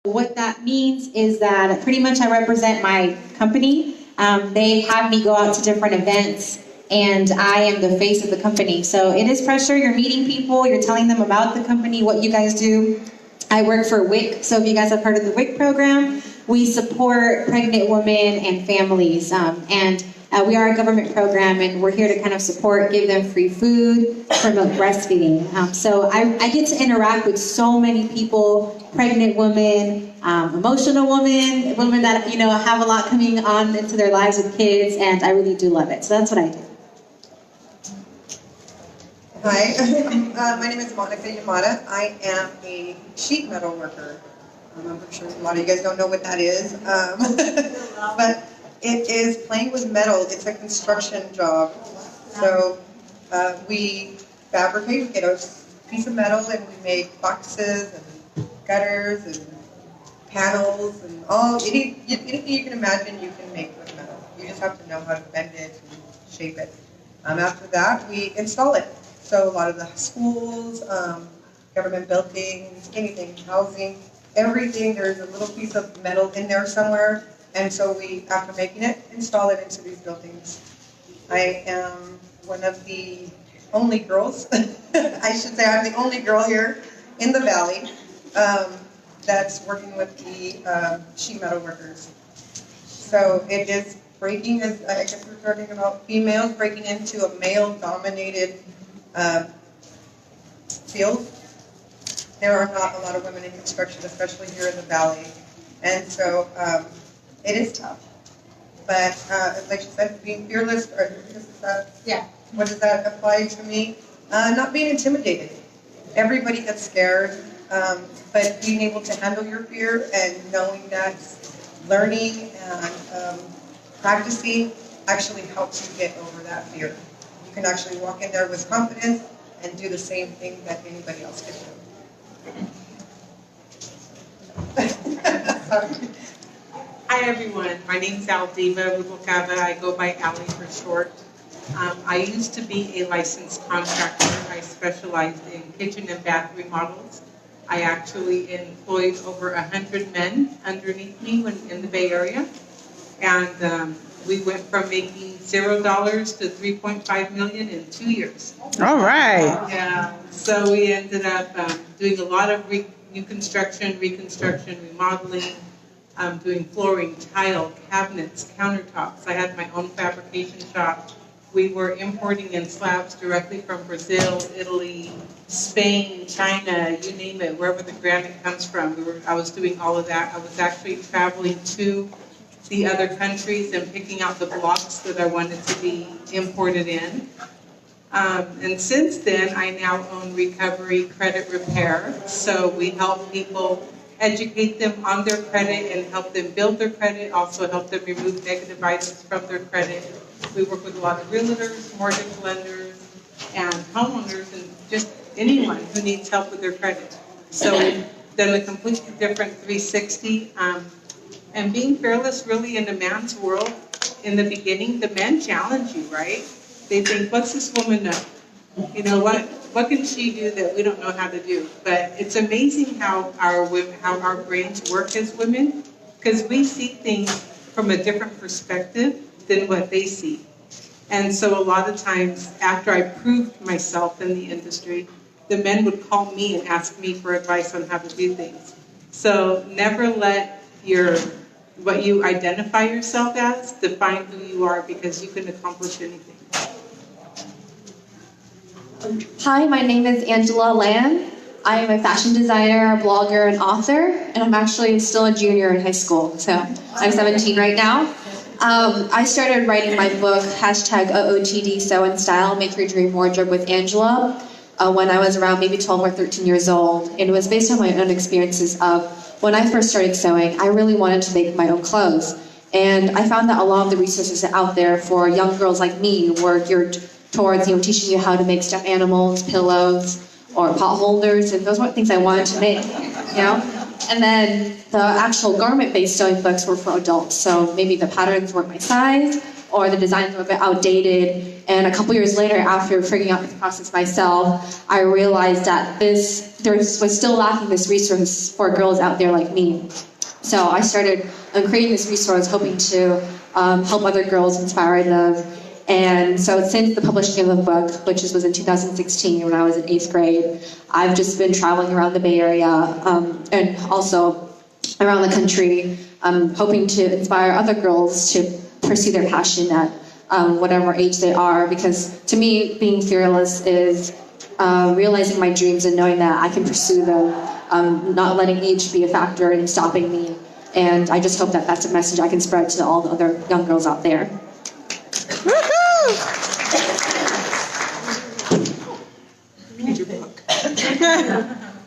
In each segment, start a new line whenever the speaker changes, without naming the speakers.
What that means is that pretty much I represent my company. They have me go out to different events, and I am the face of the company. So it is pressure. You're meeting people. You're telling them about the company, what you guys do. I work for WIC, so if you guys have heard of the WIC program, we support pregnant women and families. We are a government program, and we're here to kind of support, give them free food, promote breastfeeding. So I get to interact with so many people, pregnant women, emotional women, women that have a lot coming on into their lives with kids, and I really do love it. So that's what I do.
Hi, my name is Monica Yamada. I am a sheet metal worker. I'm sure a lot of you guys don't know what that is, but it is playing with metal. It's a construction job. So we fabricate, we get a piece of metal and we make boxes and gutters and panels and anything you can imagine you can make with metal. You just have to know how to bend it and shape it. After that, we install it. So a lot of the schools, government buildings, anything, housing, everything, there's a little piece of metal in there somewhere. And so we, after making it, install it into these buildings. I am one of the only girls, I should say I'm the only girl here in the Valley that's working with the sheet metal workers. So it is breaking, as I guess we're talking about females breaking into a male-dominated field. There are not a lot of women in construction, especially here in the Valley. And so it is tough. But like she said, being fearless, what does that apply to me? Not being intimidated. Everybody gets scared, but being able to handle your fear and knowing that learning and practicing actually helps you get over that fear. You can actually walk in there with confidence and do the same thing that anybody else can do.
Hi everyone, my name is Aldiva Rubalcaba. I go by Ali for short. I used to be a licensed contractor. I specialized in kitchen and bath remodels. I actually employed over 100 men underneath me in the Bay Area. And we went from making $0 to $3.5 million in 2 years.
All right.
Yeah. So we ended up doing a lot of new construction, reconstruction, remodeling, doing flooring, tile, cabinets, countertops. I had my own fabrication shop. We were importing in slabs directly from Brazil, Italy, Spain, China, you name it, wherever the granite comes from. I was doing all of that. I was actually traveling to the other countries and picking out the blocks that I wanted to be imported in. And since then, I now own Recovery Credit Repair. So we help people, educate them on their credit and help them build their credit, also help them remove negative items from their credit. We work with a lot of realtors, mortgage lenders, and homeowners, and just anyone who needs help with their credit. So we've done a completely different 360. And being fearless really in a man's world, in the beginning, the men challenge you, right? They think, what's this woman know? You know, what can she do that we don't know how to do? But it's amazing how our brains work as women, because we see things from a different perspective than what they see. And so a lot of times, after I proved myself in the industry, the men would call me and ask me for advice on how to do things. So never let what you identify yourself as define who you are, because you can accomplish anything.
Hi, my name is Angela Lamb. I am a fashion designer, blogger, and author, and I'm actually still a junior in high school, so I'm 17 right now. I started writing my book, #OOTD Sew and Style, Make Your Dream Wardrobe with Angela, when I was around maybe 12 or 13 years old. And it was based on my own experiences of when I first started sewing, I really wanted to make my own clothes. And I found that a lot of the resources out there for young girls like me were geared towards, teaching you how to make stuffed animals, pillows, or pot holders, and those weren't things I wanted to make, And then the actual garment-based sewing books were for adults, so maybe the patterns weren't my size, or the designs were a bit outdated. And a couple years later, after figuring out this process myself, I realized that there was still lacking this resource for girls out there like me. So I started creating this resource, hoping to help other girls, inspire them. And so since the publishing of the book, which was in 2016 when I was in 8th grade, I've just been traveling around the Bay Area and also around the country, hoping to inspire other girls to pursue their passion at whatever age they are. Because to me, being fearless is realizing my dreams and knowing that I can pursue them, not letting age be a factor in stopping me. And I just hope that that's a message I can spread to all the other young girls out there.
Read your book.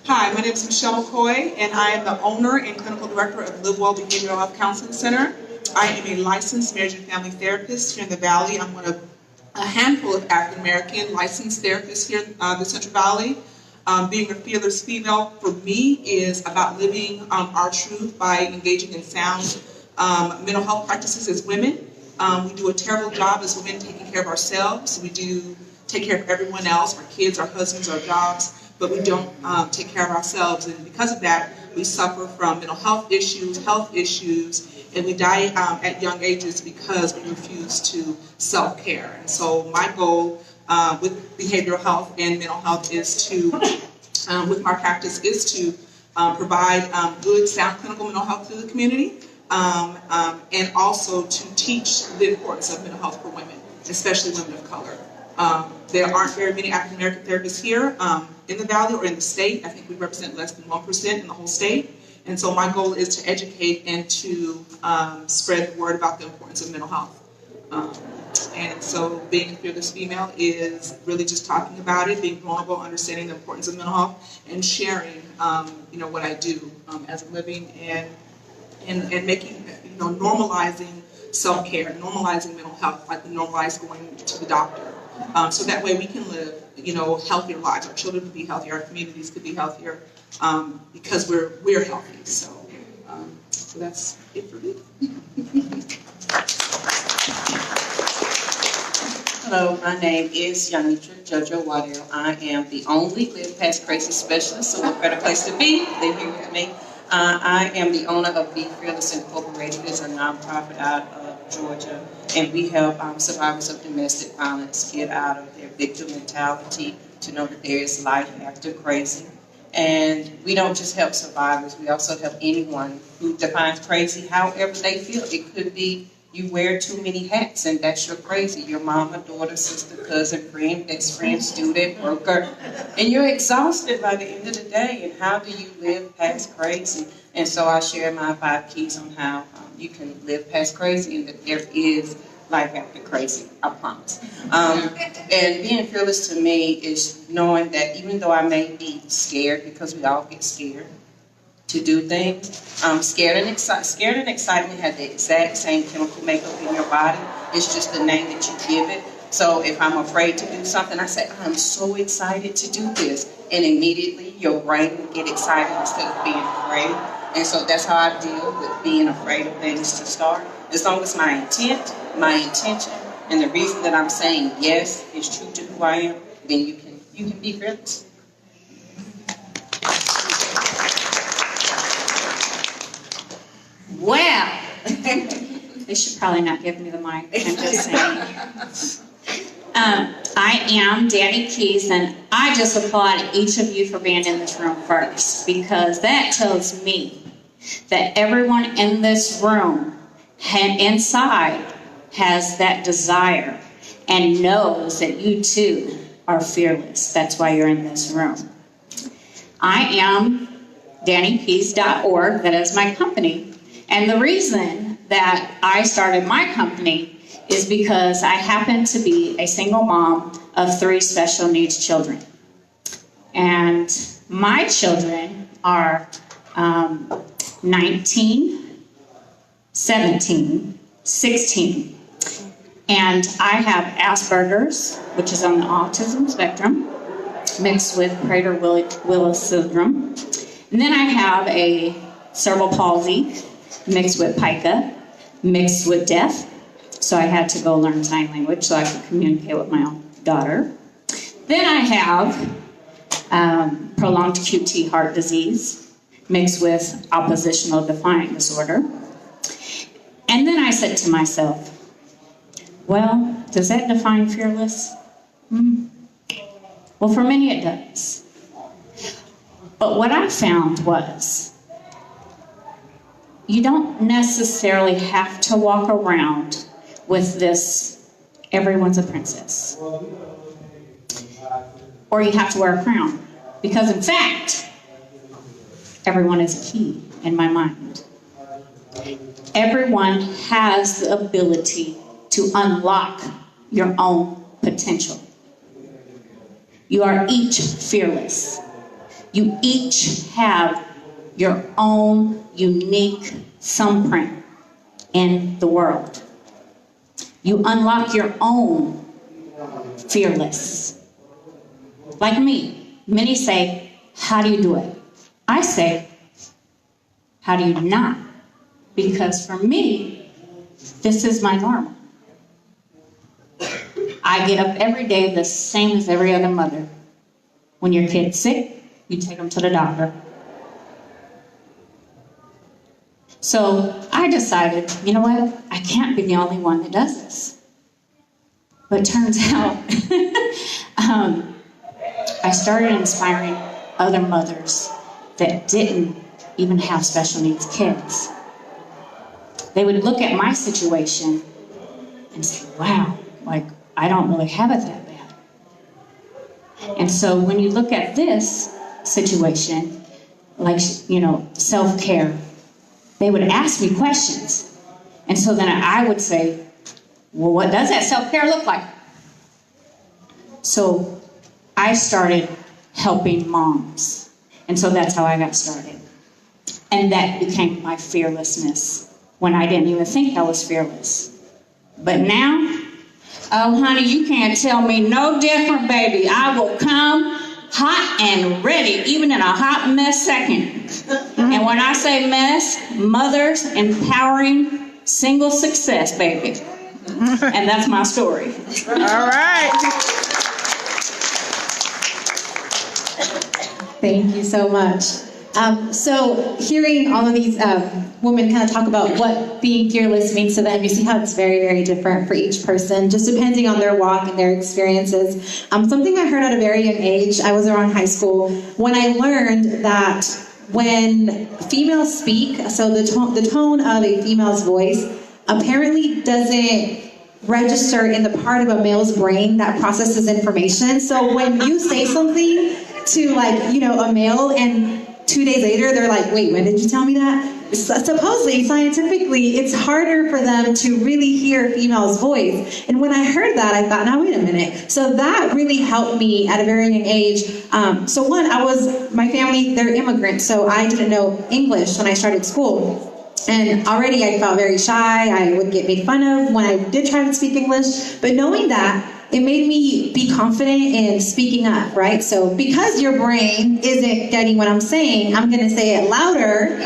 Hi, my name is Michelle McCoy, and I am the owner and clinical director of Live Well Behavioral Health Counseling Center. I am a licensed marriage and family therapist here in the Valley. I'm one of a handful of African American licensed therapists here in the Central Valley. Being a fearless female for me is about living our truth by engaging in sound mental health practices as women. We do a terrible job as women taking care of ourselves. We do take care of everyone else, our kids, our husbands, our jobs, but we don't take care of ourselves. And because of that, we suffer from mental health issues, and we die at young ages because we refuse to self-care. And so my goal with behavioral health and mental health is to, with my practice, is to provide good, sound clinical mental health to the community, and also to teach the importance of mental health for women, especially women of color. There aren't very many African American therapists here in the Valley or in the state. I think we represent less than 1% in the whole state. And so my goal is to educate and to spread the word about the importance of mental health. And so being a fearless female is really just talking about it, being vulnerable, understanding the importance of mental health, and sharing, what I do as a living, and making, normalizing self-care, normalizing mental health, like we normalize going to the doctor. So that way we can live, healthier lives. Our children could be healthier, our communities could be healthier, because we're healthy. So that's it for me.
Hello, my name is Yanitra Jojo Waddell. I am the only Live Past Crazy specialist, so what better place to be than here with me. I am the owner of Be Fearless Incorporated. It's a nonprofit out of Georgia, and we help survivors of domestic violence get out of their victim mentality to know that there is life after crazy. And we don't just help survivors, we also help anyone who defines crazy however they feel. It could be you wear too many hats and that's your crazy. Your mama, daughter, sister, cousin, friend, best friend, student, worker. And you're exhausted by the end of the day. And how do you live past crazy? And so I share my 5 keys on how you can live past crazy and that there is life after crazy, I promise. And being fearless to me is knowing that even though I may be scared, because we all get scared to do things, scared and excitement have the exact same chemical makeup in your body. It's just the name that you give it. So if I'm afraid to do something, I say, I'm so excited to do this. And immediately your brain will get excited instead of being afraid. And so that's how I deal with being afraid of things to start. As long as my intent, my intention, and the reason that I'm saying yes is true to who I am, then you can be fearless.
Well, they should probably not give me the mic. I'm just saying. I am Danny Keys, and I just applaud each of you for being in this room first, because that tells me that everyone in this room and inside has that desire and knows that you too are fearless. That's why you're in this room. I am DannyKeys.org. That is my company. And the reason that I started my company is because I happen to be a single mom of 3 special needs children. And my children are 19, 17, 16. And I have Asperger's, which is on the autism spectrum, mixed with Prader-Willis syndrome. And then I have a cerebral palsy, mixed with pica, mixed with deaf. So I had to go learn sign language so I could communicate with my own daughter. Then I have prolonged QT heart disease mixed with oppositional defiant disorder. And then I said to myself, well, does that define fearless? Well, for many it does. But what I found was, you don't necessarily have to walk around with this, everyone's a princess. Or you have to wear a crown. Because in fact, everyone is a key in my mind. Everyone has the ability to unlock your own potential. You are each fearless. You each have your own unique thumbprint in the world. You unlock your own fearless. Like me, many say, how do you do it? I say, how do you not? Because for me, this is my normal. I get up every day the same as every other mother. When your kid's sick, you take them to the doctor. So I decided, you know what? I can't be the only one that does this. But turns out, I started inspiring other mothers that didn't even have special needs kids. They would look at my situation and say, wow, like, I don't really have it that bad. And so when you look at this situation, like, you know, self-care, they would ask me questions. And so then I would say, well, what does that self-care look like? So I started helping moms. And so that's how I got started. And that became my fearlessness when I didn't even think I was fearless. But now, oh, honey, you can't tell me no different, baby. I will come hot and ready, even in a hot mess second. And when I say mess, mothers empowering single success, baby. And that's my story.
All right.
Thank you so much. So hearing all of these women kind of talk about what being fearless means to them, you see how it's very, very different for each person, just depending on their walk and their experiences. Something I heard at a very young age, I was around high school, when I learned that when females speak, so the tone of a female's voice apparently doesn't register in the part of a male's brain that processes information. So when you say something to, like, you know, a male, and 2 days later they're like, wait, when did you tell me that? Supposedly, scientifically, it's harder for them to really hear a female's voice. And when I heard that, I thought, now wait a minute. So that really helped me at a very young age. So one, my family, they're immigrants, so I didn't know English when I started school. And already I felt very shy. I would get made fun of when I did try to speak English. But knowing that, it made me be confident in speaking up, right? So because your brain isn't getting what I'm saying, I'm going to say it louder,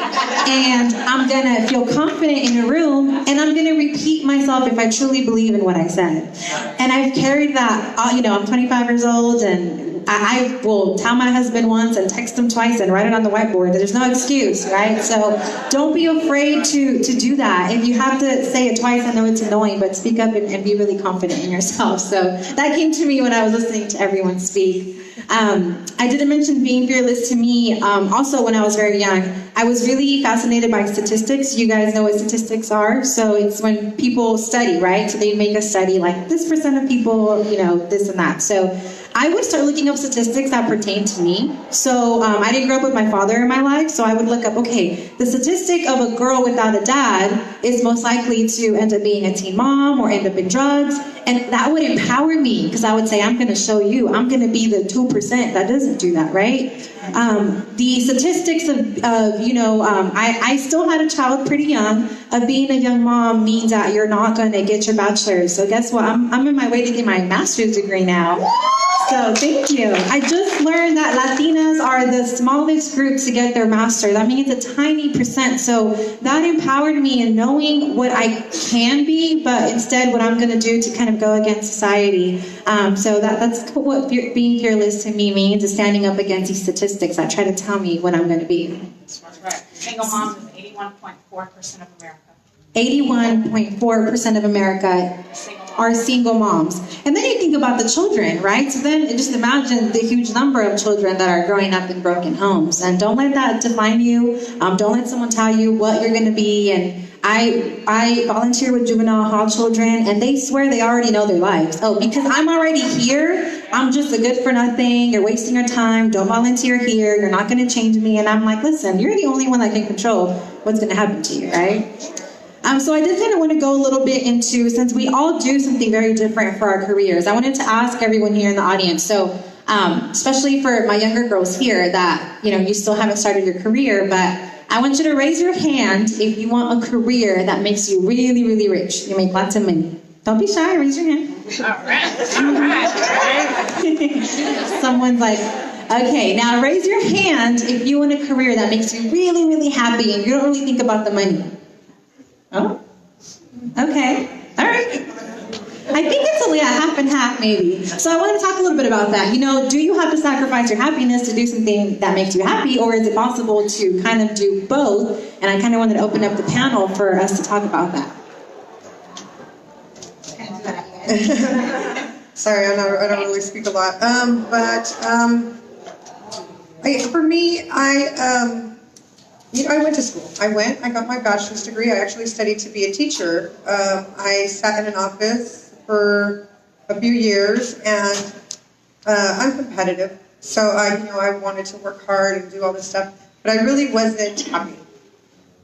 and I'm going to feel confident in the room, and I'm going to repeat myself if I truly believe in what I said. And I've carried that, you know, I'm 25 years old, and I will tell my husband once and text him twice and write it on the whiteboard. There's no excuse, right? So don't be afraid to do that. If you have to say it twice, I know it's annoying, but speak up and be really confident in yourself. So that came to me when I was listening to everyone speak. I didn't mention being fearless to me. Also, when I was very young, I was really fascinated by statistics. You guys know what statistics are. So it's when people study, right? So they make a study like this % of people, you know, this and that. So I would start looking up statistics that pertain to me. So I didn't grow up with my father in my life, so I would look up, okay, the statistic of a girl without a dad is most likely to end up being a teen mom or end up in drugs. And that would empower me because I would say, I'm going to show you. I'm going to be the 2% that doesn't do that, right? The statistics I still had a child pretty young. Being a young mom means that you're not going to get your bachelor's. So guess what? I'm on my way to get my master's degree now. So thank you. I just learned that Latinas are the smallest group to get their master. That means a tiny percent. So that empowered me in knowing what I can be, but instead what I'm going to do to kind of go against society. So that's what being fearless to me means, is standing up against these statistics that try to tell me what I'm going to be.
That's right. Single moms is 81.4% of America.
81.4% of America are single moms. And then you think about the children, right? So then just imagine the huge number of children that are growing up in broken homes. And don't let that define you. Don't let someone tell you what you're going to be. And I volunteer with juvenile hall children, and they swear they already know their lives. Oh, because I'm already here, I'm just a good for nothing. You're wasting your time. Don't volunteer here. You're not going to change me. And I'm like, listen, you're the only one that can control what's going to happen to you, right? So I did kind of want to go a little bit into, since we all do something very different for our careers, I wanted to ask everyone here in the audience, so especially for my younger girls here that, you still haven't started your career, but I want you to raise your hand if you want a career that makes you really, really rich. You make lots of money. Don't be shy, raise your hand.
All right.
Someone's like, okay, now raise your hand if you want a career that makes you really, really happy and you don't really think about the money. Oh, okay, all right. I think it's only a half and half maybe. So I want to talk a little bit about that. Do you have to sacrifice your happiness to do something that makes you happy, or is it possible to kind of do both? And I kind of wanted to open up the panel for us to talk about that.
Sorry, I don't really speak a lot. For me, I went to school. I got my bachelor's degree. I actually studied to be a teacher. I sat in an office for a few years, and I'm competitive. So I wanted to work hard and do all this stuff, but I really wasn't happy.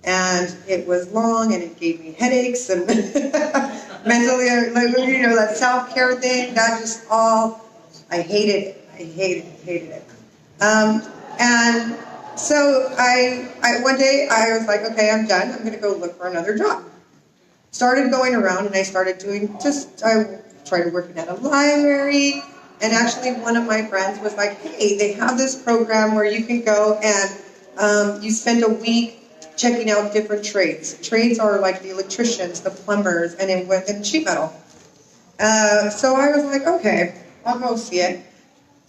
And it was long, and it gave me headaches, and mentally, that self-care thing, that just all, I hated it. I hated it. And so one day I was like, okay, I'm done. I'm going to go look for another job. Started going around, and I started I tried to work at a library, and actually one of my friends was like, hey, they have this program where you can go and you spend a week checking out different trades. Trades are like the electricians, the plumbers, and sheet metal. So I was like, okay, I'll go see it.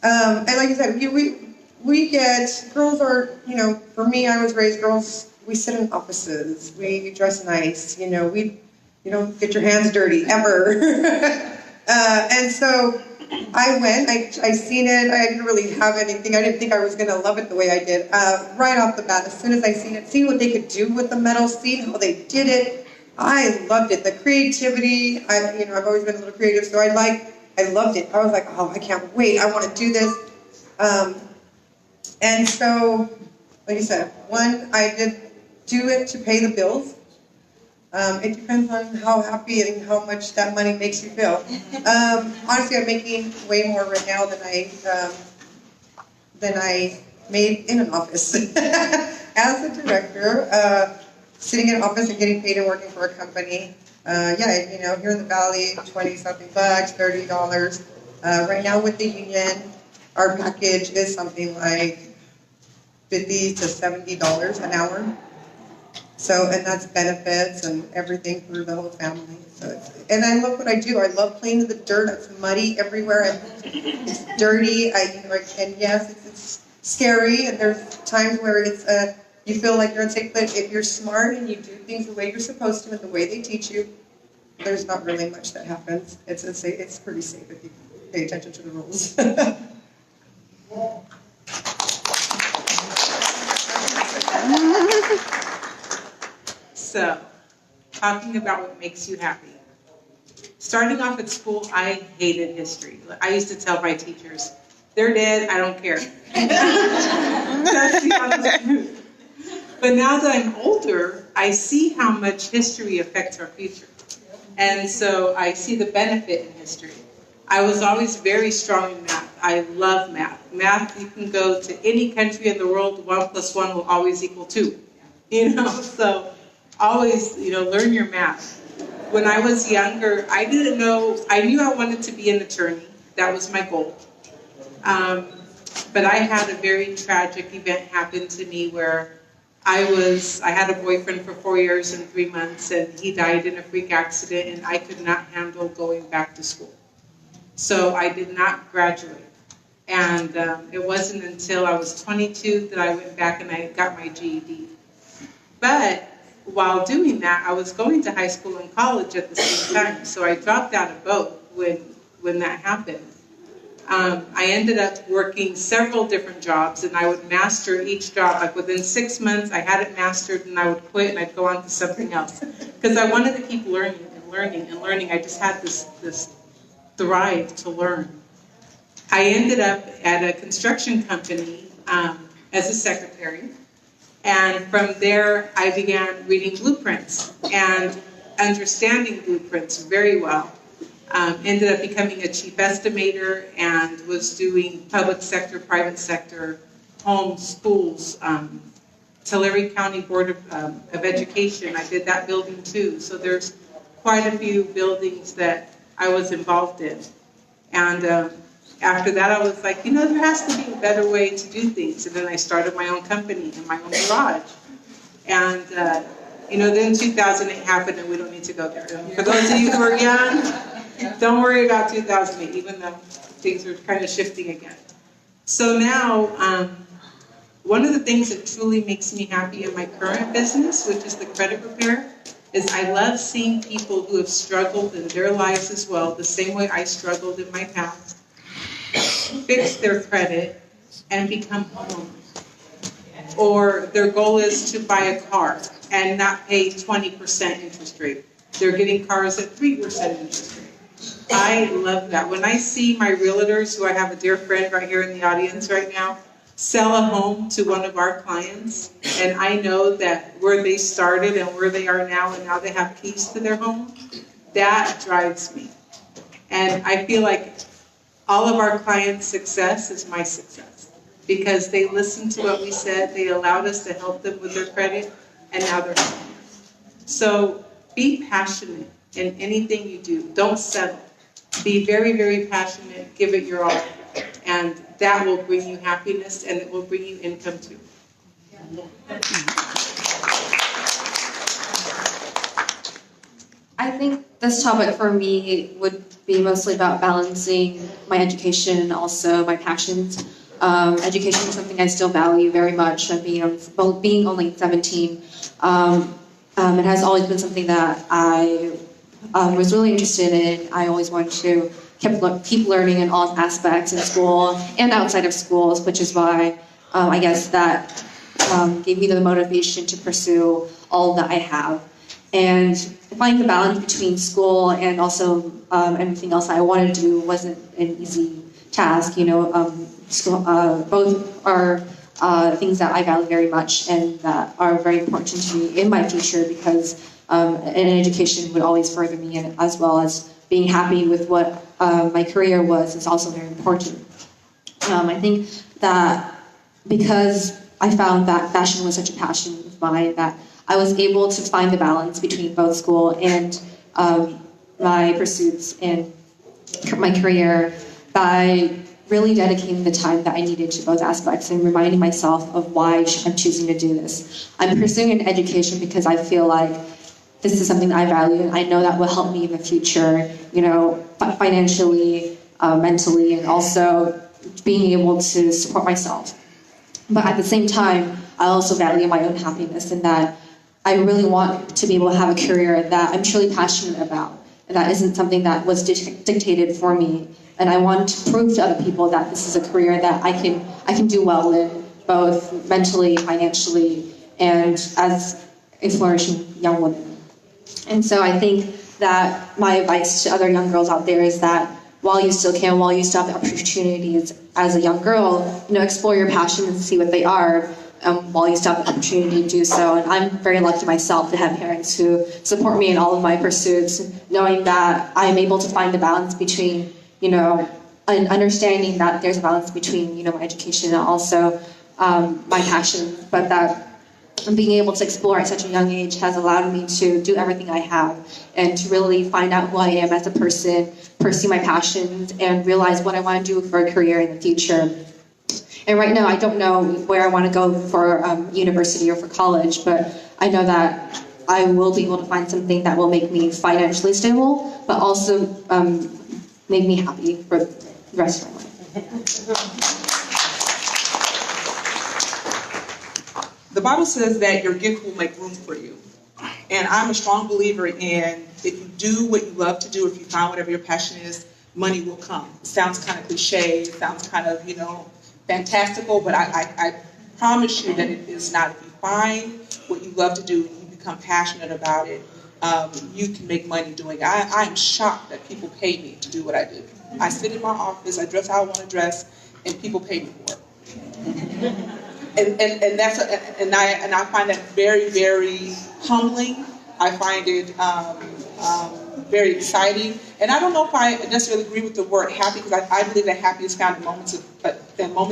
And like I said, we get, girls are, for me, I was raised, girls, we sit in offices, we dress nice, you don't get your hands dirty, ever. And so I went, I seen it, I didn't really have anything, I didn't think I was going to love it the way I did. Right off the bat, as soon as I seen what they could do with the metal, seen how they did it, I loved it. The creativity, I've always been a little creative, so I loved it. I was like, oh, I can't wait, I want to do this. And so, like I said, I did do it to pay the bills. It depends on how happy and how much that money makes you feel. Honestly, I'm making way more right now than I made in an office. As a director, sitting in an office and getting paid and working for a company, here in the Valley, 20-something bucks, $30. Right now with the union, our package is something like $50 to $70 an hour. So, and that's benefits and everything for the whole family. So, and I love what I do. I love playing in the dirt. It's muddy everywhere. It's dirty. And yes, it's scary. And there's times where you feel like you're unsafe. But if you're smart and you do things the way you're supposed to and the way they teach you, there's not really much that happens. It's pretty safe if you pay attention to the rules.
So, talking about what makes you happy. Starting off at school, I hated history. I used to tell my teachers, they're dead, I don't care. That's the honest truth. But now that I'm older, I see how much history affects our future. And so I see the benefit in history. I was always very strong in math. I love math. Math, you can go to any country in the world, 1 + 1 will always equal 2. So always, learn your math. When I was younger, I knew I wanted to be an attorney. That was my goal. But I had a very tragic event happen to me where I had a boyfriend for 4 years and 3 months, and he died in a freak accident, and I could not handle going back to school. So I did not graduate. And it wasn't until I was 22 that I went back and I got my GED. But while doing that, I was going to high school and college at the same time. So I dropped out of both when that happened. I ended up working several different jobs, and I would master each job. Like within 6 months, I had it mastered, and I would quit, and I'd go on to something else. Because I wanted to keep learning and learning and learning. I just had this drive to learn. I ended up at a construction company as a secretary. And from there, I began reading blueprints and understanding blueprints very well. Ended up becoming a chief estimator and was doing public sector, private sector, homes, schools, Tulare County Board of Education. I did that building too. So there's quite a few buildings that I was involved in. And after that, I was like, there has to be a better way to do things. And then I started my own company in my own garage. And, then 2008 happened, and we don't need to go there. And for those of you who are young, don't worry about 2008, even though things are kind of shifting again. So now, one of the things that truly makes me happy in my current business, which is the credit repair, is I love seeing people who have struggled in their lives as well, the same way I struggled in my past, fix their credit and become homeowners. Or their goal is to buy a car and not pay 20% interest rate. They're getting cars at 3% interest rate. I love that. When I see my realtors, who I have a dear friend right here in the audience right now, sell a home to one of our clients, and I know that where they started and where they are now, and now they have keys to their home, that drives me. And I feel like all of our clients' success is my success, because they listened to what we said, they allowed us to help them with their credit, and now they're homeowners. So be passionate in anything you do. Don't settle. Be very, very passionate. Give it your all. And that will bring you happiness, and it will bring you income too.
I think this topic for me would be mostly about balancing my education and also my passions. Education is something I still value very much. Being only 17, it has always been something that I was really interested in. I always wanted to keep learning in all aspects in school and outside of schools, which is why I guess that gave me the motivation to pursue all that I have. And finding the balance between school and also everything else I wanted to do wasn't an easy task. Both are things that I value very much and that are very important to me in my future, because an education would always further me, and as well as being happy with what my career was is also very important. I think that because I found that fashion was such a passion of mine, that I was able to find the balance between both school and my pursuits and my career by really dedicating the time that I needed to both aspects and reminding myself of why I'm choosing to do this. I'm pursuing an education because I feel like this is something that I value, and I know that will help me in the future, financially, mentally, and also being able to support myself. But at the same time, I also value my own happiness, and that I really want to be able to have a career that I'm truly passionate about, and that isn't something that was dictated for me. And I want to prove to other people that this is a career that I can do well in, both mentally, financially, and as a flourishing young woman. And so I think that my advice to other young girls out there is that while you still have the opportunities as a young girl, explore your passions and see what they are. while you still have the opportunity to do so. And I'm very lucky myself to have parents who support me in all of my pursuits, knowing that I'm able to find the balance between, and understanding that there's a balance between, my education and also my passion, but that being able to explore at such a young age has allowed me to do everything I have and to really find out who I am as a person, pursue my passions, and realize what I want to do for a career in the future. And right now, I don't know where I want to go for university or for college, but I know that I will be able to find something that will make me financially stable, but also make me happy for the rest of my life.
The Bible says that your gift will make room for you. And I'm a strong believer in if you do what you love to do, if you find whatever your passion is, money will come. It sounds kind of cliche, it sounds kind of, fantastical, but I promise you that it is not. If you find what you love to do and you become passionate about it, you can make money doing it. I am shocked that people pay me to do what I do. I sit in my office, I dress how I want to dress, and people pay me for it. And I find that very, very humbling. I find it very exciting. And I don't know if I necessarily agree with the word happy, because I believe that happy is found in moments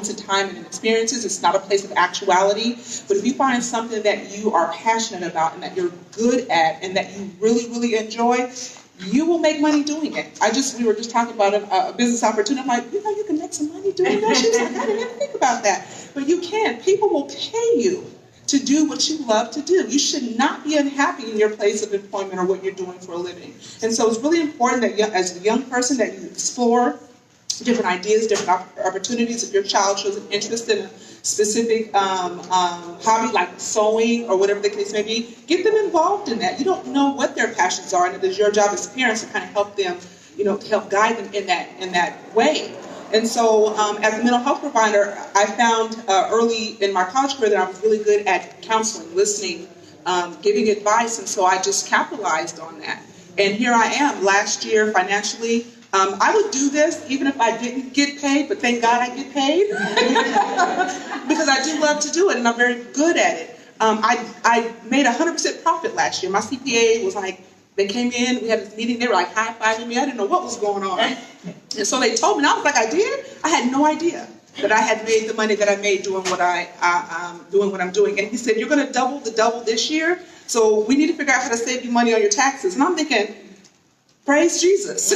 of time and in experiences. It's not a place of actuality. But if you find something that you are passionate about and that you're good at and that you really, really enjoy, you will make money doing it. We were just talking about a business opportunity. I'm like, you can make some money doing that? She was like, I didn't even think about that. But you can. People will pay you to do what you love to do. You should not be unhappy in your place of employment or what you're doing for a living. And so it's really important that as a young person that you explore different ideas, different opportunities. If your child shows an interest in a specific hobby like sewing or whatever the case may be, get them involved in that. You don't know what their passions are, and it is your job as parents to kind of help them, to help guide them in that way. And so as a mental health provider, I found early in my college career that I was really good at counseling, listening, giving advice, and so I just capitalized on that. And here I am last year financially. I would do this even if I didn't get paid, but thank God I get paid because I do love to do it and I'm very good at it. I made 100% profit last year. My CPA was like, they came in, we had this meeting, they were like high-fiving me. I didn't know what was going on. And so they told me, and I was like, I did? I had no idea that I had made the money that I made doing what I'm doing. And he said, you're going to double this year, so we need to figure out how to save you money on your taxes. And I'm thinking, praise Jesus.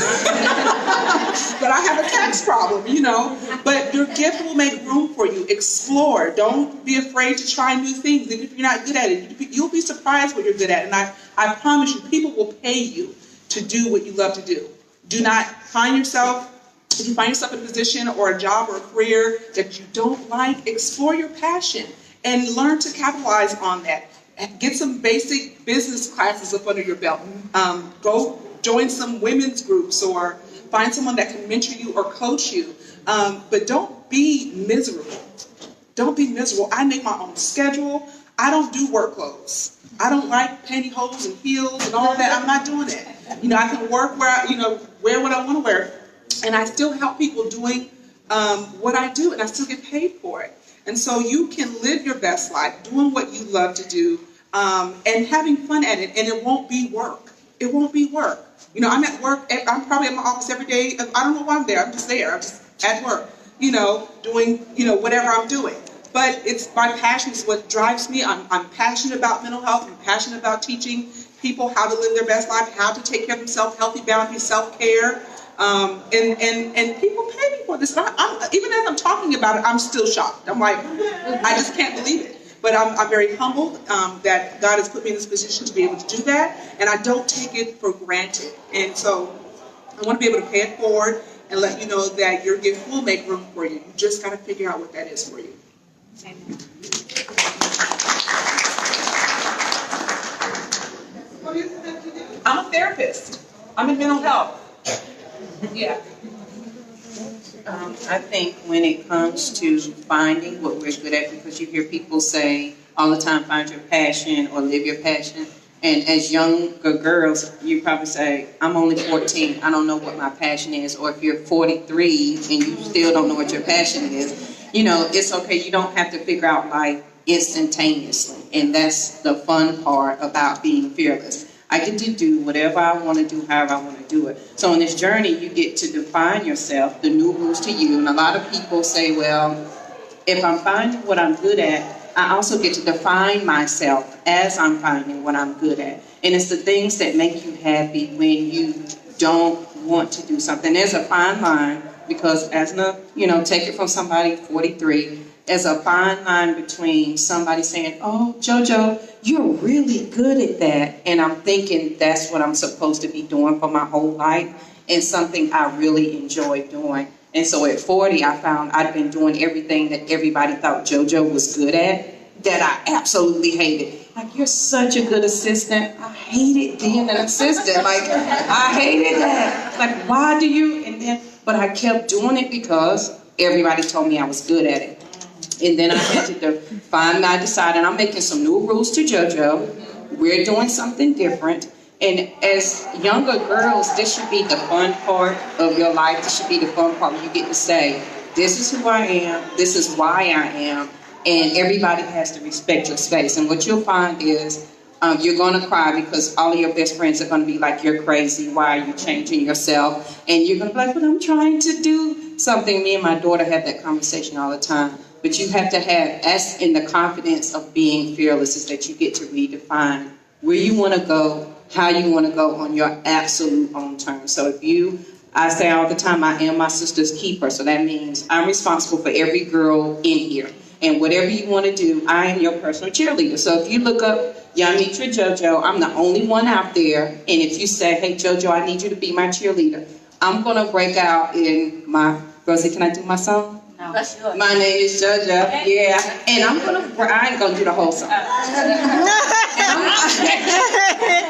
But I have a tax problem, But your gift will make room for you. Explore. Don't be afraid to try new things. Even if you're not good at it, you'll be surprised what you're good at. And I promise you, people will pay you to do what you love to do. Do not find yourself, if you find yourself in a position or a job or a career that you don't like, explore your passion and learn to capitalize on that. Get some basic business classes up under your belt. Go join some women's groups or find someone that can mentor you or coach you. But don't be miserable. Don't be miserable. I make my own schedule. I don't do work clothes. I don't like pantyhose and heels and all that. I'm not doing it. I can work wear what I want to wear. And I still help people doing what I do, and I still get paid for it. And so you can live your best life doing what you love to do and having fun at it, and it won't be work. It won't be work. I'm at work. I'm probably in my office every day. I don't know why I'm there. I'm just there. I'm just at work, doing, whatever I'm doing. But it's my passion is what drives me. I'm passionate about mental health. I'm passionate about teaching people how to live their best life, how to take care of themselves, healthy boundaries, self-care. And people pay me for this. Even as I'm talking about it, I'm still shocked. I'm like, I just can't believe it. But I'm very humbled that God has put me in this position to be able to do that, and I don't take it for granted. And so I want to be able to pay it forward and let you know that your gift will make room for you. You just got to figure out what that is for you. What is it that you do? I'm a therapist. I'm in mental health. Yeah.
I think when it comes to finding what we're good at, because you hear people say all the time, find your passion or live your passion. And as younger girls, you probably say, I'm only 14, I don't know what my passion is. Or if you're 43 and you still don't know what your passion is, it's okay. You don't have to figure out life instantaneously. And that's the fun part about being fearless. I get to do whatever I want to do, however I want to do it. So on this journey, you get to define yourself, the new rules to you. And a lot of people say, well, if I'm finding what I'm good at, I also get to define myself as I'm finding what I'm good at. And it's the things that make you happy when you don't want to do something. There's a fine line, because as take it from somebody 43, there's a fine line between somebody saying, oh, JoJo, you're really good at that. And I'm thinking that's what I'm supposed to be doing for my whole life, and something I really enjoy doing. And so at 40, I found I'd been doing everything that everybody thought JoJo was good at, that I absolutely hated. Like, you're such a good assistant. I hated being an assistant. Like, I hated that. Like, why do you? But I kept doing it because everybody told me I was good at it. And then I had to I decided I'm making some new rules to JoJo. We're doing something different. And as younger girls, this should be the fun part of your life. This should be the fun part where you get to say, this is who I am, this is why I am, and everybody has to respect your space. And what you'll find is you're going to cry because all of your best friends are going to be like, you're crazy, why are you changing yourself? And you're going to be like, but I'm trying to do something. Me and my daughter have that conversation all the time. But you have to have, as in the confidence of being fearless, is that you get to redefine where you want to go, how you want to go on your absolute own terms. So I say all the time, I am my sister's keeper. So that means I'm responsible for every girl in here. And whatever you want to do, I am your personal cheerleader. So if you look up Yanitra JoJo, I'm the only one out there. And if you say, hey, JoJo, I need you to be my cheerleader, I'm going to break out in my, Rosie, can I do my song?
No.
My name is JoJo, yeah, and I ain't gonna do the whole song.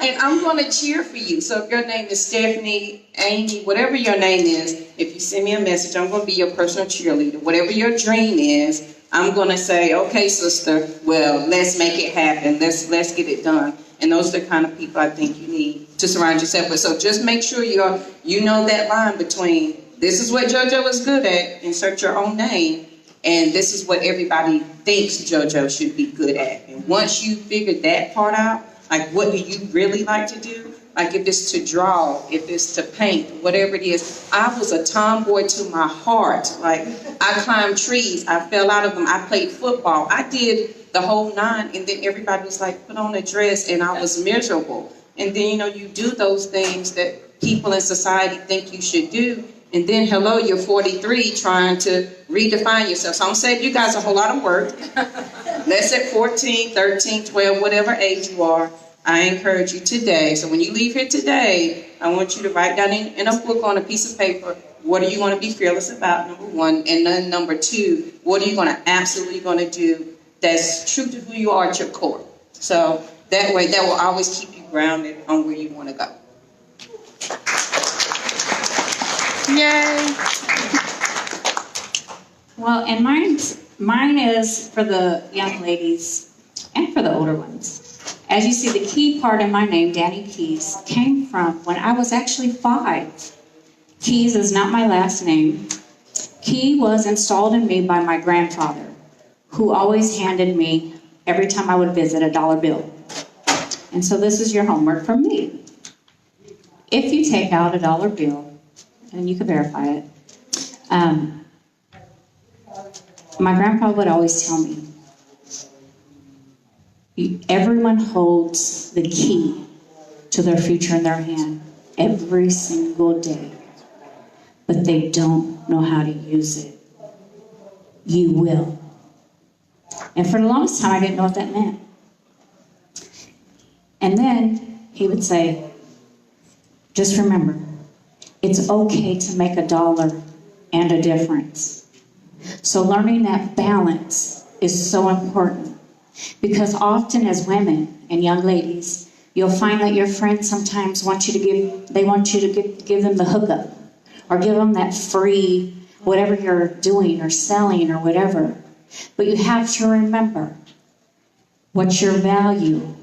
And I'm gonna cheer for you. So if your name is Stephanie, Amy, whatever your name is, if you send me a message, I'm gonna be your personal cheerleader. Whatever your dream is, I'm gonna say, okay, sister, well, let's make it happen. Let's get it done. And those are the kind of people I think you need to surround yourself with. So just make sure you know that line between, this is what JoJo is good at, insert your own name, and this is what everybody thinks JoJo should be good at. And once you figure that part out, like, what do you really like to do? Like, if it's to draw, if it's to paint, whatever it is. I was a tomboy to my heart. Like, I climbed trees, I fell out of them, I played football. I did the whole nine, and then everybody was like, put on a dress, and I was miserable. And then, you do those things that people in society think you should do. And then, hello, you're 43 trying to redefine yourself. So I'm saving you guys a whole lot of work. Let's at 14, 13, 12, whatever age you are, I encourage you today. So when you leave here today, I want you to write down in a book on a piece of paper, what are you going to be fearless about, number one. And then number two, what are you absolutely going to do that's true to who you are at your core. So that way, that will always keep you grounded on where you want to go.
Yay! Well, and mine is for the young ladies and for the older ones. As you see, the key part in my name, Danny Keys, came from when I was actually 5. Keys is not my last name. Key was installed in me by my grandfather, who always handed me, every time I would visit, $1 bill. And so this is your homework from me. If you take out $1 bill, and you can verify it, my grandpa would always tell me, everyone holds the key to their future in their hand every single day, but they don't know how to use it. You will. And for the longest time, I didn't know what that meant. And then he would say, just remember, it's okay to make $1 and a difference. So learning that balance is so important, because often as women and young ladies, you'll find that your friends sometimes want you to give them the hookup, or give them that free whatever you're doing or selling or whatever. But you have to remember what's your value.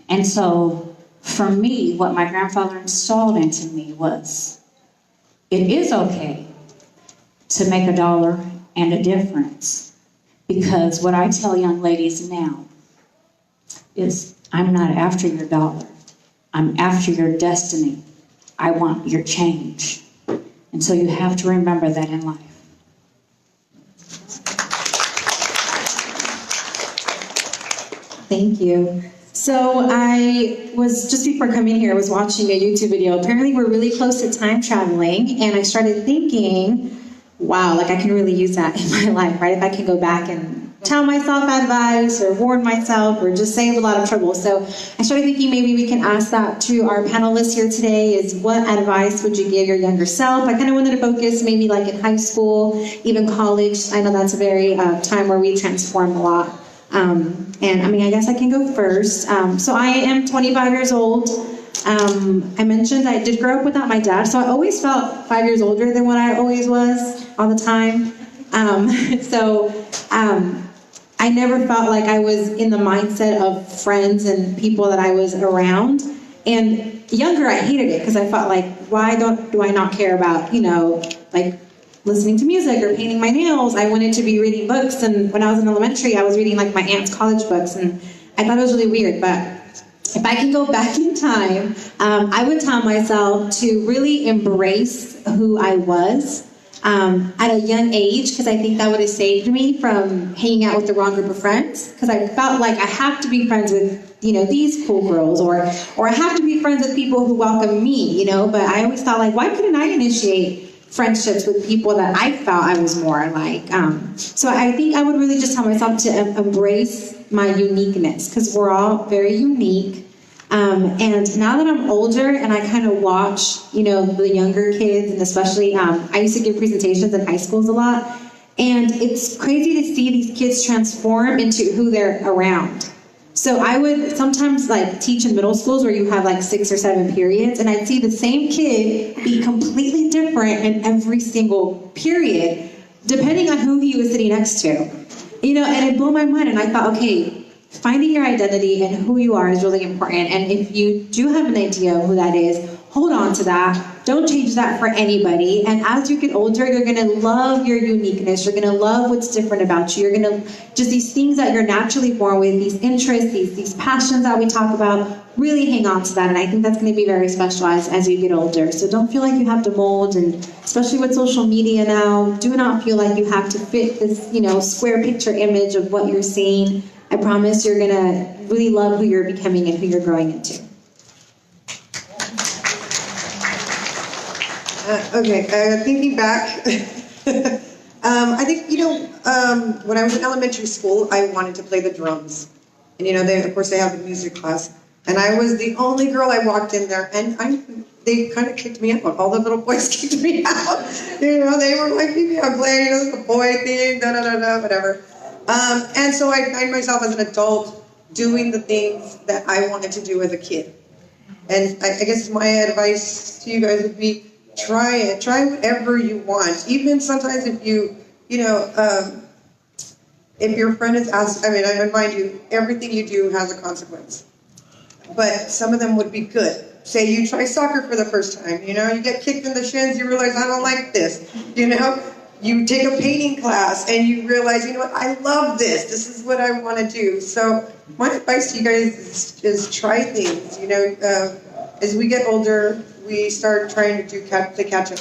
And so for me, what my grandfather installed into me was, it is okay to make $1 and a difference, Because what I tell young ladies now is, I'm not after your dollar. I'm after your destiny. I want your change. And so you have to remember that in life.
Thank you. So I was, just before coming here, I was watching a YouTube video. Apparently we're really close to time traveling, and I started thinking, wow, like I can really use that in my life, right? If I can go back and tell myself advice or warn myself or just save a lot of trouble. So I started thinking maybe we can ask that to our panelists here today, is what advice would you give your younger self? I kind of wanted to focus maybe like in high school, even college. I know that's a very time where we transform a lot. And I mean, I guess I can go first. So I am 25 years old. I mentioned I did grow up without my dad, so I always felt 5 years older than what I always was all the time. I never felt like I was in the mindset of friends and people that I was around. And younger, I hated it because I felt like, why do I not care about, like listening to music or painting my nails? I wanted to be reading books, and when I was in elementary, I was reading like my aunt's college books, and I thought it was really weird. But if I can go back in time, I would tell myself to really embrace who I was at a young age, because I think that would have saved me from hanging out with the wrong group of friends, because I felt like I have to be friends with these cool girls, or I have to be friends with people who welcome me, but I always thought, like, why couldn't I initiate friendships with people that I felt I was more like? So I think I would really just tell myself to embrace my uniqueness, because we're all very unique. And now that I'm older and I kind of watch, the younger kids, and especially, I used to give presentations in high schools a lot, and it's crazy to see these kids transform into who they're around. So I would sometimes like teach in middle schools where you have like 6 or 7 periods, and I'd see the same kid be completely different in every single period, depending on who he was sitting next to. And it blew my mind, and I thought, okay, finding your identity and who you are is really important. And if you do have an idea of who that is, hold on to that. Don't change that for anybody. And as you get older, you're going to love your uniqueness. You're going to love what's different about you. You're going to just these things that you're naturally born with, these interests, these passions that we talk about, really hang on to that. And I think that's going to be very special as you get older. So don't feel like you have to mold, and especially with social media now, do not feel like you have to fit this, square picture image of what you're seeing. I promise you're going to really love who you're becoming and who you're growing into.
Thinking back, I think, when I was in elementary school, I wanted to play the drums. And, of course, they have the music class. And I was the only girl. I walked in there, and they kind of kicked me out. All the little boys kicked me out. They were like, I'm playing, the boy thing, whatever. And so I find myself as an adult doing the things that I wanted to do as a kid. And I guess my advice to you guys would be, try it. Try whatever you want. Even sometimes if if your friend is asked, I mind you, everything you do has a consequence. But some of them would be good. Say you try soccer for the first time, you get kicked in the shins, you realize, I don't like this, You take a painting class and you realize, I love this. This is what I want to do. So my advice to you guys is try things. As we get older, we start trying to do the catch up,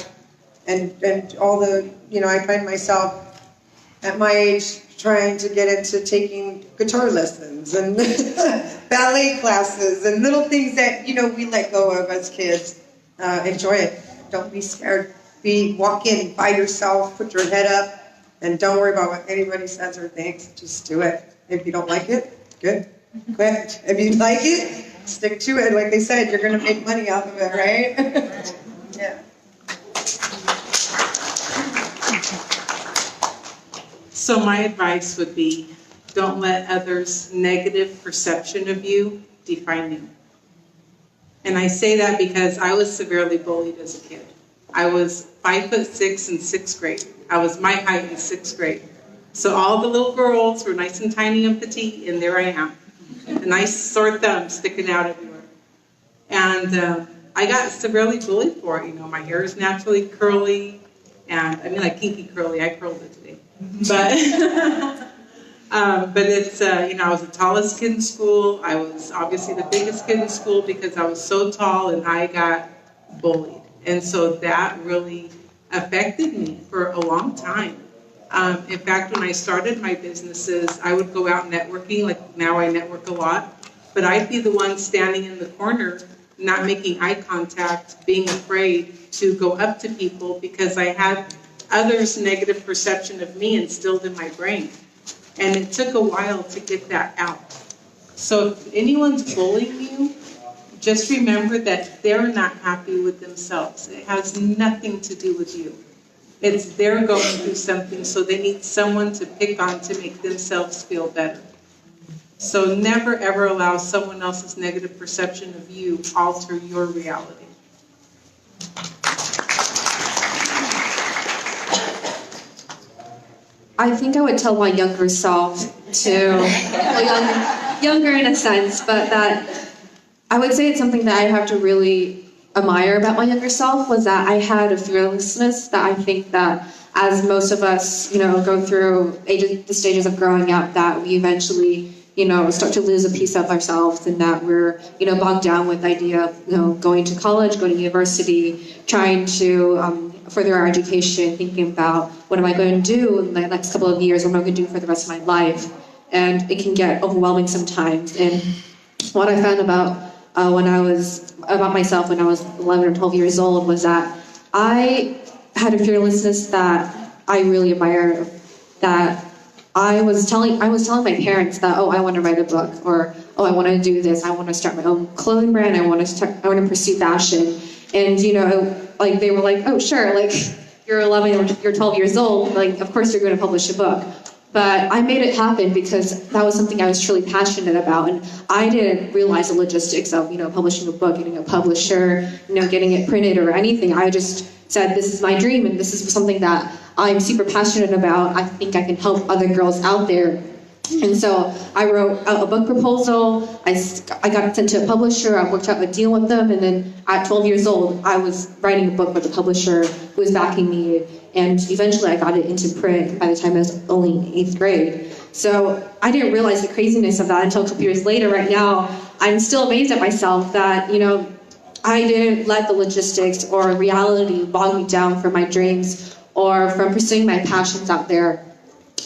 and all the, I find myself at my age trying to get into taking guitar lessons and ballet classes and little things that, we let go of as kids. Enjoy it. Don't be scared. Walk in by yourself, put your head up, and don't worry about what anybody says or thinks. Just do it. If you don't like it, good. Quit. If you like it, stick to it. Like they said, you're going to make money off of it, right? Yeah.
So my advice would be, don't let others' negative perception of you define you. And I say that because I was severely bullied as a kid. I was 5'6" in 6th grade. I was my height in 6th grade. So all the little girls were nice and tiny and petite, and there I am. A nice sore thumb sticking out everywhere. And I got severely bullied for it. My hair is naturally curly, and like kinky curly. I curled it today. But it's, I was the tallest kid in school. I was obviously the biggest kid in school because I was so tall and I got bullied. And so that really affected me for a long time. In fact, when I started my businesses, I would go out networking, like now I network a lot, but I'd be the one standing in the corner, not making eye contact, being afraid to go up to people because I had others' negative perception of me instilled in my brain. And it took a while to get that out. So if anyone's bullying you, just remember that they're not happy with themselves. It has nothing to do with you. It's they're going through something, so they need someone to pick on to make themselves feel better. So never ever allow someone else's negative perception of you alter your reality.
I think I would tell my younger self younger in a sense, but that I would say it's something that I have to really admire about my younger self was that I had a fearlessness that I think that as most of us, go through the stages of growing up, that we eventually, start to lose a piece of ourselves, and that we're, bogged down with the idea of, going to college, going to university, trying to further our education, thinking about what am I going to do in the next couple of years, what am I going to do for the rest of my life, and it can get overwhelming sometimes. And what I found about myself when I was 11 or 12 years old was that I had a fearlessness that I really admire, that I was telling my parents that, I want to write a book, or, I want to do this, I want to start my own clothing brand, I want to pursue fashion. And, they were like, oh, sure, you're 11 or you're 12 years old, of course you're going to publish a book. But I made it happen because that was something I was truly passionate about, and I didn't realize the logistics of, publishing a book, getting a publisher, getting it printed or anything. I just said, this is my dream, and this is something that I'm super passionate about. I think I can help other girls out there. And so I wrote a book proposal, I got sent to a publisher, I worked out a deal with them, and then at 12 years old, I was writing a book with a publisher who was backing me, and eventually I got it into print by the time I was only in 8th grade. So I didn't realize the craziness of that until a couple years later. Right now, I'm still amazed at myself that, I didn't let the logistics or reality bog me down from my dreams or from pursuing my passions out there,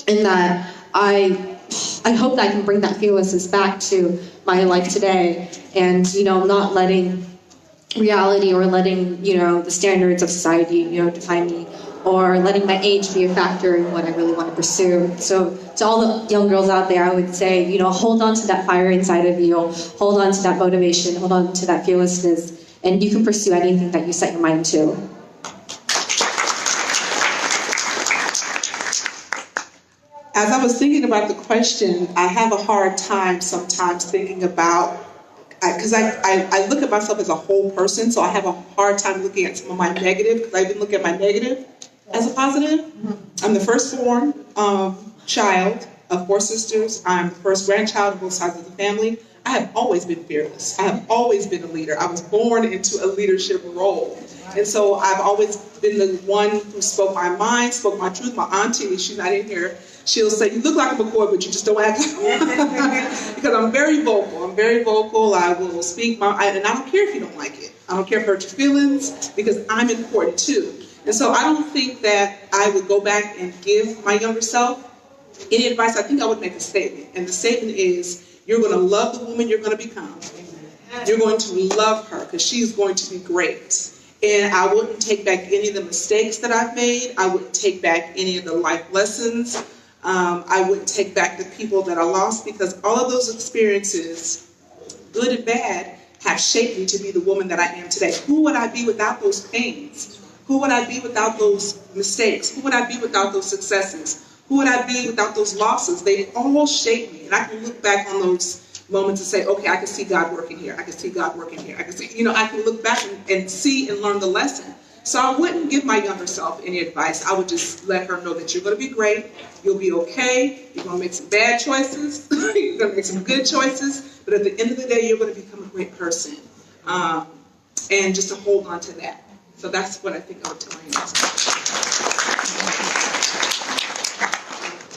and that I hope that I can bring that fearlessness back to my life today, and not letting reality or letting the standards of society define me, or letting my age be a factor in what I really want to pursue. So to all the young girls out there, I would say hold on to that fire inside of you, hold on to that motivation, hold on to that fearlessness, and you can pursue anything that you set your mind to.
As I was thinking about the question, I have a hard time sometimes thinking about, because I look at myself as a whole person, so I have a hard time looking at some of my negative, because I even look at my negative as a positive. I'm the firstborn child of 4 sisters. I'm the first grandchild of both sides of the family. I have always been fearless. I have always been a leader. I was born into a leadership role. And so I've always been the one who spoke my mind, spoke my truth. My auntie, she's not in here, she'll say, you look like a McCoy, but you just don't act like one. Because I'm very vocal. I'm very vocal. I will speak and I don't care if you don't like it. I don't care if it hurts your feelings, because I'm important too. And so I don't think that I would go back and give my younger self any advice. I think I would make a statement. And the statement is, you're going to love the woman you're going to become. You're going to love her because she's going to be great. And I wouldn't take back any of the mistakes that I've made. I wouldn't take back any of the life lessons. I wouldn't take back the people that I lost, because all of those experiences, good and bad, have shaped me to be the woman that I am today. Who would I be without those pains? Who would I be without those mistakes? Who would I be without those successes? Who would I be without those losses? They all shaped me. And I can look back on those moments and say, okay, I can see God working here. I can see God working here. I can see, I can look back and see and learn the lesson. So I wouldn't give my younger self any advice. I would just let her know that you're going to be great. You'll be okay. You're going to make some bad choices. You're going to make some good choices. But at the end of the day, you're going to become a great person. And just to hold on to that. So that's what I think I would tell my younger self.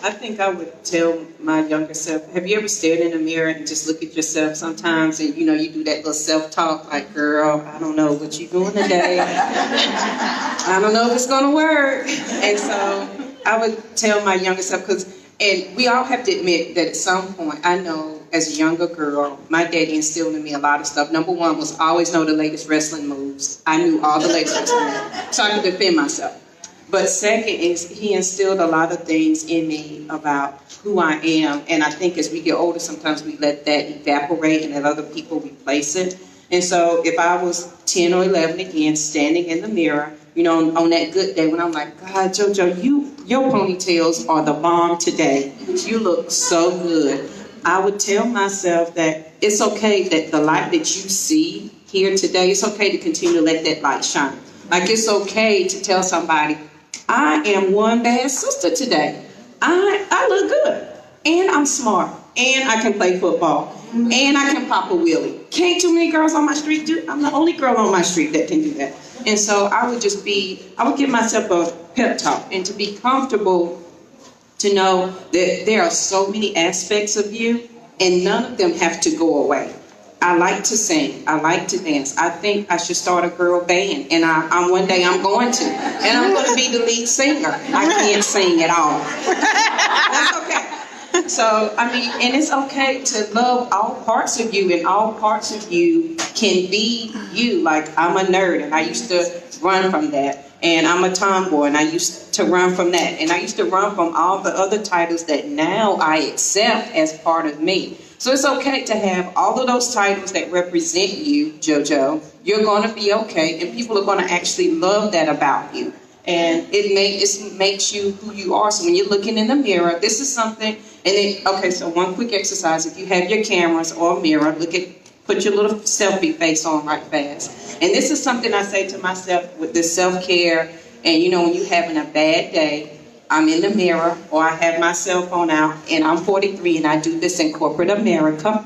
I think I would tell my younger self, have you ever stared in the mirror and just look at yourself sometimes and you do that little self-talk like, girl, I don't know what you're doing today. I don't know if it's gonna work. And so I would tell my younger self, and we all have to admit that at some point, I know as a younger girl, my daddy instilled in me a lot of stuff. Number one was always know the latest wrestling moves. I knew all the latest wrestling moves, so I could defend myself. But second is he instilled a lot of things in me about who I am. And I think as we get older, sometimes we let that evaporate and let other people replace it. And so if I was 10 or 11 again, standing in the mirror, on that good day when I'm like, God, JoJo, your ponytails are the bomb today. You look so good. I would tell myself that it's okay that the light that you see here today, it's okay to continue to let that light shine. Like it's okay to tell somebody, I am one bad sister today. I look good, and I'm smart, and I can play football, and I can pop a wheelie. Can't too many girls on my street do? I'm the only girl on my street that can do that. And so I would give myself a pep talk, and to be comfortable to know that there are so many aspects of you, and none of them have to go away. I like to sing. I like to dance. I think I should start a girl band, and one day I'm going to. And I'm going to be the lead singer. I can't sing at all. That's okay. So, and it's okay to love all parts of you, and all parts of you can be you. Like, I'm a nerd, and I used to run from that. And I'm a tomboy, and I used to run from that. And I used to run from all the other titles that now I accept as part of me. So it's okay to have all of those titles that represent you, JoJo. You're going to be okay, and people are going to actually love that about you. And it makes you who you are. So when you're looking in the mirror, this is something, so one quick exercise. If you have your cameras or a mirror, put your little selfie face on right fast. And this is something I say to myself with this self-care. And when you're having a bad day, I'm in the mirror, or I have my cell phone out, and I'm 43, and I do this in corporate America,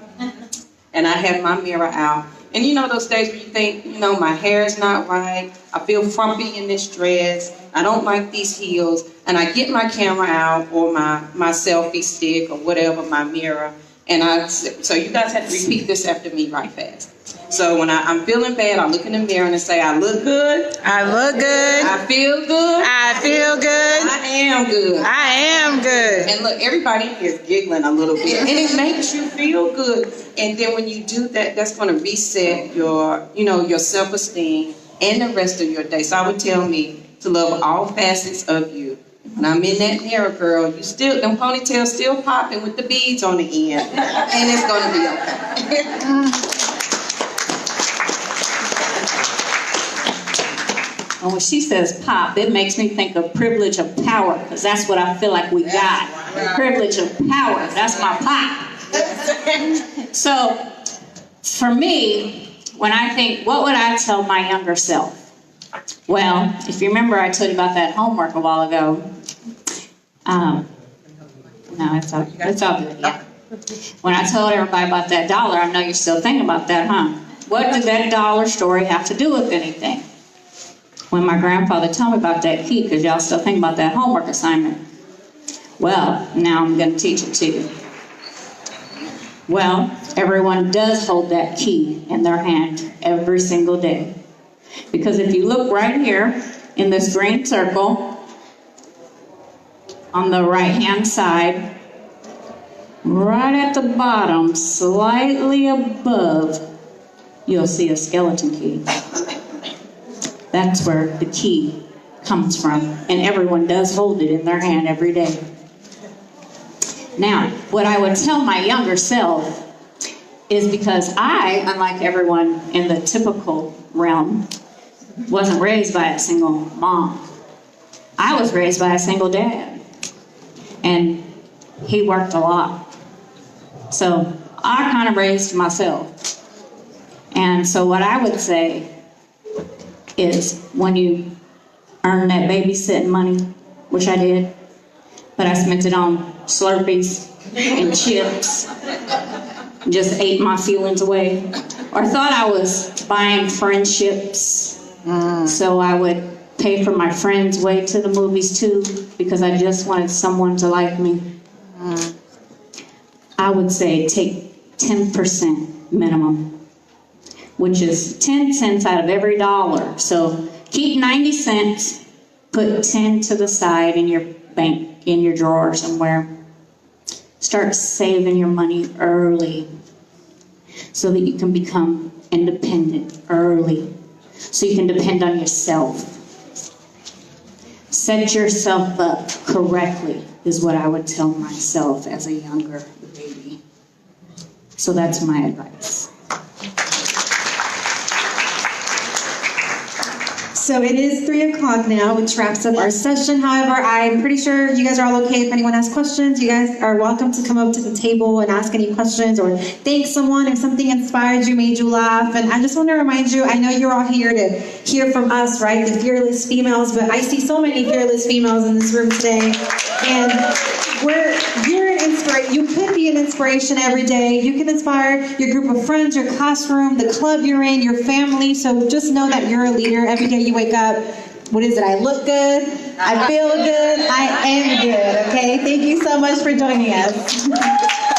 and I have my mirror out. And those days where you think, my hair is not right, I feel frumpy in this dress, I don't like these heels, and I get my camera out, or my selfie stick, or whatever, my mirror, so you guys have to repeat this after me right fast. So when I'm feeling bad, I look in the mirror and I say, I look good.
I look good.
I feel good.
I feel good.
I am good.
I am good.
And look, everybody here is giggling a little bit. And it makes you feel good. And then when you do that, that's going to reset your self-esteem and the rest of your day. So I would tell me to love all facets of you. When I'm in that mirror, girl, them ponytails still popping with the beads on the end. And it's going to be okay.
And when she says pop, it makes me think of privilege of power, because that's what I feel like we got. Privilege of power. That's my pop. So, for me, when I think, what would I tell my younger self? Well, if you remember, I told you about that homework a while ago. No, it's all good, yeah. When I told everybody about that dollar, I know you're still thinking about that, huh? What did that dollar story have to do with anything? When my grandfather told me about that key, because y'all still think about that homework assignment. Well, now I'm going to teach it to you. Well, everyone does hold that key in their hand every single day. Because if you look right here in this green circle, on the right-hand side, right at the bottom, slightly above, you'll see a skeleton key. That's where the key comes from, and everyone does hold it in their hand every day. Now, what I would tell my younger self is, because I, unlike everyone in the typical realm, wasn't raised by a single mom. I was raised by a single dad, and he worked a lot. So I kind of raised myself. And so what I would say is, when you earn that babysitting money, which I did, but I spent it on Slurpees and chips, just ate my feelings away, or thought I was buying friendships, so I would pay for my friend's way to the movies too, because I just wanted someone to like me. I would say take 10% minimum, which is 10 cents out of every dollar. So keep 90 cents, put 10 to the side in your bank, in your drawer somewhere. Start saving your money early so that you can become independent early, so you can depend on yourself. Set yourself up correctly is what I would tell myself as a younger baby. So that's my advice.
So it is 3 o'clock now, which wraps up our session. However, I'm pretty sure you guys are all okay. If anyone has questions, you guys are welcome to come up to the table and ask any questions or thank someone if something inspired you, made you laugh. And I just want to remind you, I know you're all here to hear from us, right? The fearless females, but I see so many fearless females in this room today. And you're an inspiration. You could be an inspiration every day. You can inspire your group of friends, your classroom, the club you're in, your family. So just know that you're a leader. Every day you wake up, what is it? I look good, I feel good, I am good, okay? Thank you so much for joining us.